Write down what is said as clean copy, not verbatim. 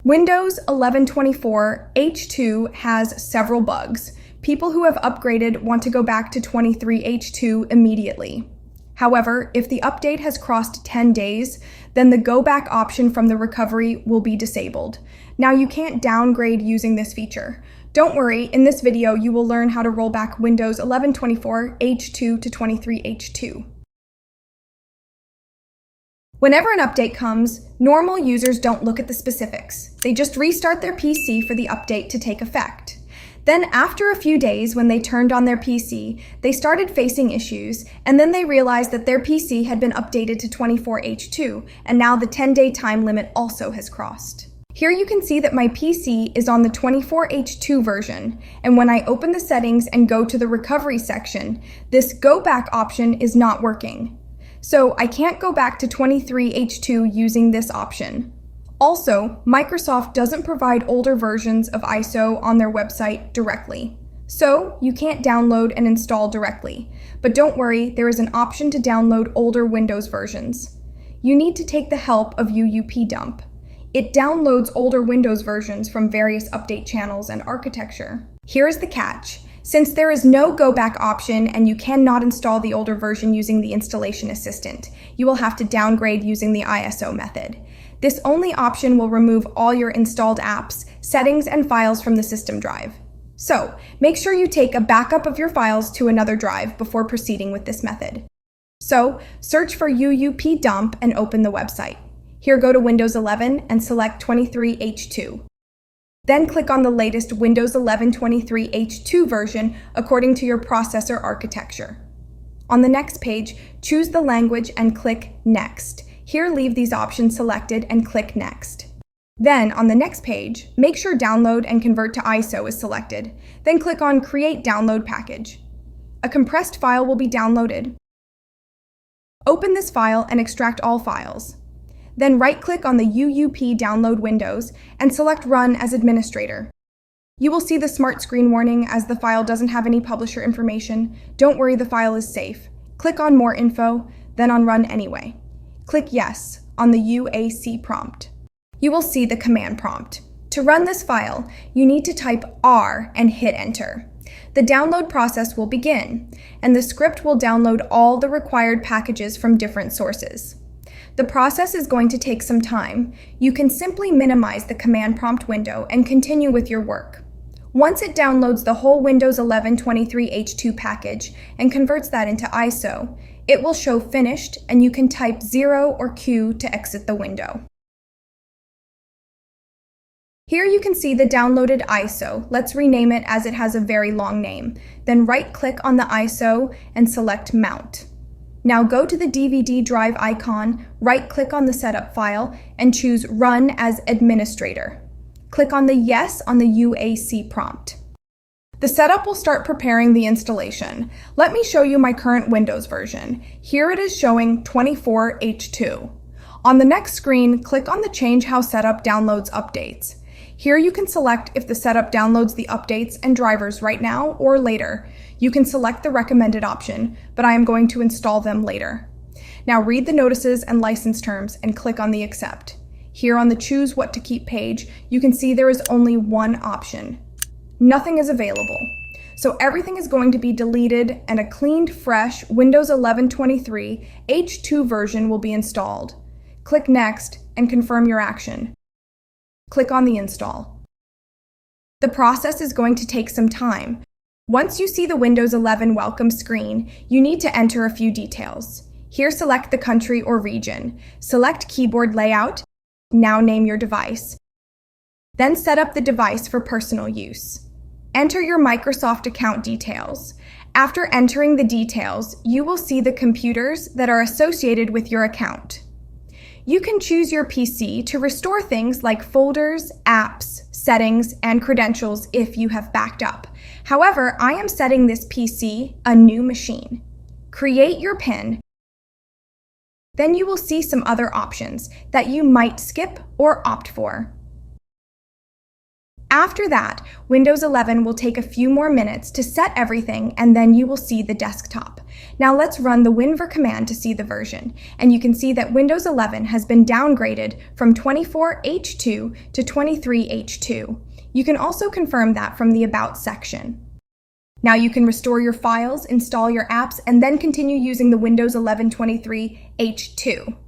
Windows 1124 H2 has several bugs. People who have upgraded want to go back to 23H2 immediately. However, if the update has crossed 10 days, then the go back option from the recovery will be disabled. Now you can't downgrade using this feature. Don't worry, in this video you will learn how to roll back Windows 1124 H2 to 23H2. Whenever an update comes, normal users don't look at the specifics. They just restart their PC for the update to take effect. Then after a few days, when they turned on their PC, they started facing issues, and then they realized that their PC had been updated to 24H2, and now the 10-day time limit also has crossed. Here you can see that my PC is on the 24H2 version, and when I open the settings and go to the recovery section, this go back option is not working. So I can't go back to 23H2 using this option. Also, Microsoft doesn't provide older versions of ISO on their website directly. So you can't download and install directly. But don't worry, there is an option to download older Windows versions. You need to take the help of UUP dump. It downloads older Windows versions from various update channels and architecture. Here is the catch. Since there is no go back option and you cannot install the older version using the installation assistant, you will have to downgrade using the ISO method. This only option will remove all your installed apps, settings, and files from the system drive. So, make sure you take a backup of your files to another drive before proceeding with this method. So, search for UUP dump and open the website. Here go to Windows 11 and select 23H2. Then click on the latest Windows 11 23H2 version according to your processor architecture. On the next page, choose the language and click Next. Here leave these options selected and click Next. Then on the next page, make sure Download and Convert to ISO is selected. Then click on Create Download Package. A compressed file will be downloaded. Open this file and extract all files. Then right-click on the UUP download windows and select Run as administrator. You will see the smart screen warning as the file doesn't have any publisher information. Don't worry, the file is safe. Click on More Info, then on Run Anyway. Click Yes on the UAC prompt. You will see the command prompt. To run this file, you need to type R and hit Enter. The download process will begin, and the script will download all the required packages from different sources. The process is going to take some time. You can simply minimize the command prompt window and continue with your work. Once it downloads the whole Windows 11 23H2 package and converts that into ISO, it will show finished and you can type 0 or Q to exit the window. Here you can see the downloaded ISO. Let's rename it as it has a very long name. Then right-click on the ISO and select Mount. Now go to the DVD drive icon, right-click on the setup file, and choose Run as Administrator. Click on the Yes on the UAC prompt. The setup will start preparing the installation. Let me show you my current Windows version. Here it is showing 24H2. On the next screen, click on the Change How Setup Downloads Updates. Here you can select if the setup downloads the updates and drivers right now or later. You can select the recommended option, but I am going to install them later. Now read the notices and license terms and click on the Accept. Here on the Choose What to Keep page, you can see there is only one option. Nothing is available. So everything is going to be deleted and a cleaned, fresh Windows 11 23 H2 version will be installed. Click Next and confirm your action. Click on the install. The process is going to take some time. Once you see the Windows 11 welcome screen, you need to enter a few details. Here select the country or region. Select keyboard layout. Now name your device. Then set up the device for personal use. Enter your Microsoft account details. After entering the details, you will see the computers that are associated with your account. You can choose your PC to restore things like folders, apps, settings, and credentials if you have backed up. However, I am setting this PC a new machine. Create your PIN. Then you will see some other options that you might skip or opt for. After that, Windows 11 will take a few more minutes to set everything, and then you will see the desktop. Now let's run the winver command to see the version, and you can see that Windows 11 has been downgraded from 24H2 to 23H2. You can also confirm that from the About section. Now you can restore your files, install your apps, and then continue using the Windows 11 23H2.